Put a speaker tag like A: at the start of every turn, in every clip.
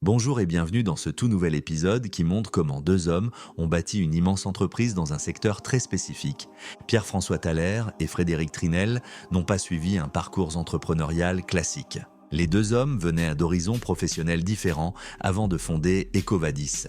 A: Bonjour et bienvenue dans ce tout nouvel épisode qui montre comment deux hommes ont bâti une immense entreprise dans un secteur très spécifique. Pierre-François Thaler et Frédéric Trinel n'ont pas suivi un parcours entrepreneurial classique. Les deux hommes venaient d'horizons professionnels différents avant de fonder EcoVadis.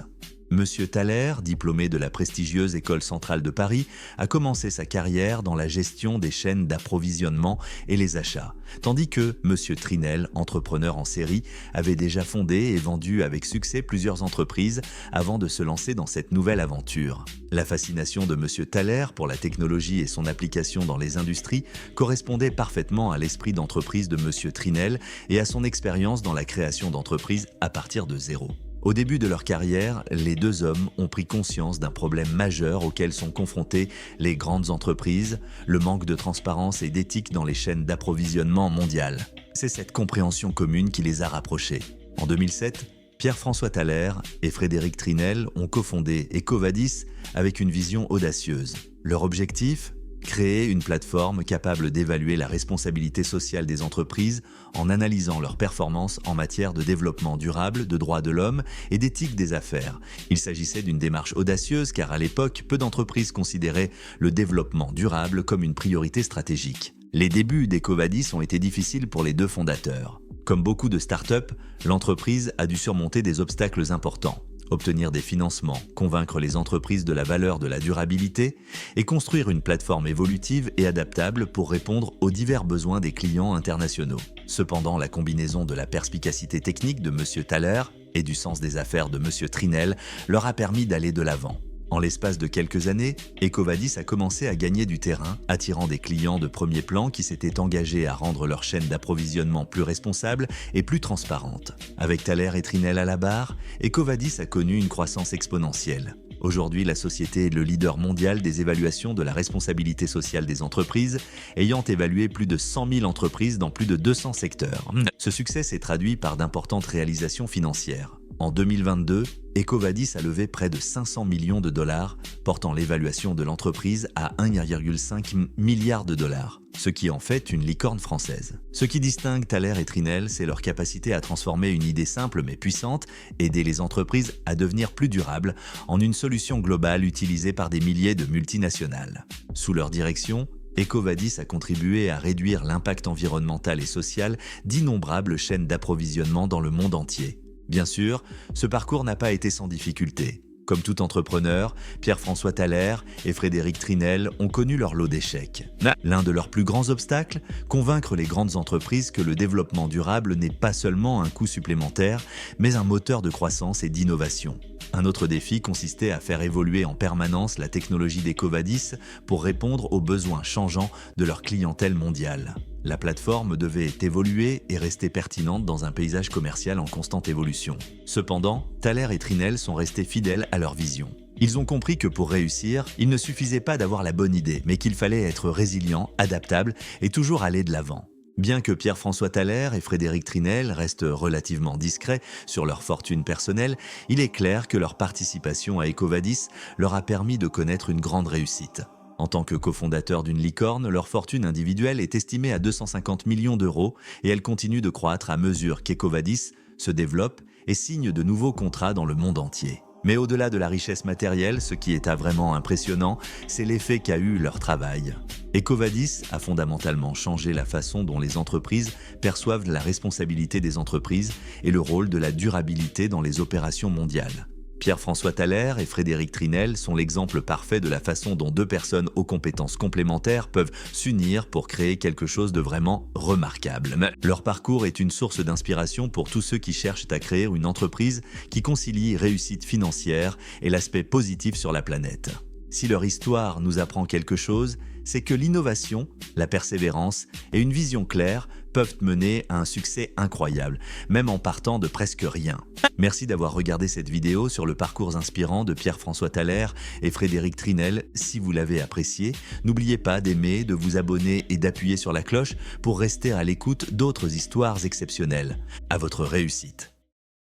A: Monsieur Thaler, diplômé de la prestigieuse École centrale de Paris, a commencé sa carrière dans la gestion des chaînes d'approvisionnement et les achats, tandis que Monsieur Trinel, entrepreneur en série, avait déjà fondé et vendu avec succès plusieurs entreprises avant de se lancer dans cette nouvelle aventure. La fascination de Monsieur Thaler pour la technologie et son application dans les industries correspondait parfaitement à l'esprit d'entreprise de Monsieur Trinel et à son expérience dans la création d'entreprises à partir de zéro. Au début de leur carrière, les deux hommes ont pris conscience d'un problème majeur auquel sont confrontées les grandes entreprises, le manque de transparence et d'éthique dans les chaînes d'approvisionnement mondiales. C'est cette compréhension commune qui les a rapprochés. En 2007, Pierre-François Thaler et Frédéric Trinel ont cofondé EcoVadis avec une vision audacieuse. Leur objectif ? Créer une plateforme capable d'évaluer la responsabilité sociale des entreprises en analysant leurs performances en matière de développement durable, de droits de l'homme et d'éthique des affaires. Il s'agissait d'une démarche audacieuse car à l'époque, peu d'entreprises considéraient le développement durable comme une priorité stratégique. Les débuts d'EcoVadis ont été difficiles pour les deux fondateurs. Comme beaucoup de startups, l'entreprise a dû surmonter des obstacles importants. Obtenir des financements, convaincre les entreprises de la valeur de la durabilité et construire une plateforme évolutive et adaptable pour répondre aux divers besoins des clients internationaux. Cependant, la combinaison de la perspicacité technique de Monsieur Thaler et du sens des affaires de Monsieur Trinel leur a permis d'aller de l'avant. En l'espace de quelques années, EcoVadis a commencé à gagner du terrain, attirant des clients de premier plan qui s'étaient engagés à rendre leur chaîne d'approvisionnement plus responsable et plus transparente. Avec Thaler et Trinel à la barre, EcoVadis a connu une croissance exponentielle. Aujourd'hui, la société est le leader mondial des évaluations de la responsabilité sociale des entreprises, ayant évalué plus de 100 000 entreprises dans plus de 200 secteurs. Ce succès s'est traduit par d'importantes réalisations financières. En 2022, EcoVadis a levé près de 500 millions de dollars, portant l'évaluation de l'entreprise à 1,5 milliard de dollars, ce qui en fait une licorne française. Ce qui distingue Thaler et Trinel, c'est leur capacité à transformer une idée simple mais puissante, aider les entreprises à devenir plus durables, en une solution globale utilisée par des milliers de multinationales. Sous leur direction, EcoVadis a contribué à réduire l'impact environnemental et social d'innombrables chaînes d'approvisionnement dans le monde entier. Bien sûr, ce parcours n'a pas été sans difficulté. Comme tout entrepreneur, Pierre-François Thaler et Frédéric Trinel ont connu leur lot d'échecs. L'un de leurs plus grands obstacles, convaincre les grandes entreprises que le développement durable n'est pas seulement un coût supplémentaire, mais un moteur de croissance et d'innovation. Un autre défi consistait à faire évoluer en permanence la technologie d'EcoVadis pour répondre aux besoins changeants de leur clientèle mondiale. La plateforme devait évoluer et rester pertinente dans un paysage commercial en constante évolution. Cependant, Thaler et Trinel sont restés fidèles à leur vision. Ils ont compris que pour réussir, il ne suffisait pas d'avoir la bonne idée, mais qu'il fallait être résilient, adaptable et toujours aller de l'avant. Bien que Pierre-François Thaler et Frédéric Trinel restent relativement discrets sur leur fortune personnelle, il est clair que leur participation à EcoVadis leur a permis de connaître une grande réussite. En tant que cofondateurs d'une licorne, leur fortune individuelle est estimée à 250 millions d'euros et elle continue de croître à mesure qu'EcoVadis se développe et signe de nouveaux contrats dans le monde entier. Mais au-delà de la richesse matérielle, ce qui est vraiment impressionnant, c'est l'effet qu'a eu leur travail. EcoVadis a fondamentalement changé la façon dont les entreprises perçoivent la responsabilité des entreprises et le rôle de la durabilité dans les opérations mondiales. Pierre-François Thaler et Frédéric Trinel sont l'exemple parfait de la façon dont deux personnes aux compétences complémentaires peuvent s'unir pour créer quelque chose de vraiment remarquable. Leur parcours est une source d'inspiration pour tous ceux qui cherchent à créer une entreprise qui concilie réussite financière et l'aspect positif sur la planète. Si leur histoire nous apprend quelque chose, c'est que l'innovation, la persévérance et une vision claire peuvent mener à un succès incroyable, même en partant de presque rien. Merci d'avoir regardé cette vidéo sur le parcours inspirant de Pierre-François Thaler et Frédéric Trinel. Si vous l'avez apprécié, n'oubliez pas d'aimer, de vous abonner et d'appuyer sur la cloche pour rester à l'écoute d'autres histoires exceptionnelles. À votre réussite.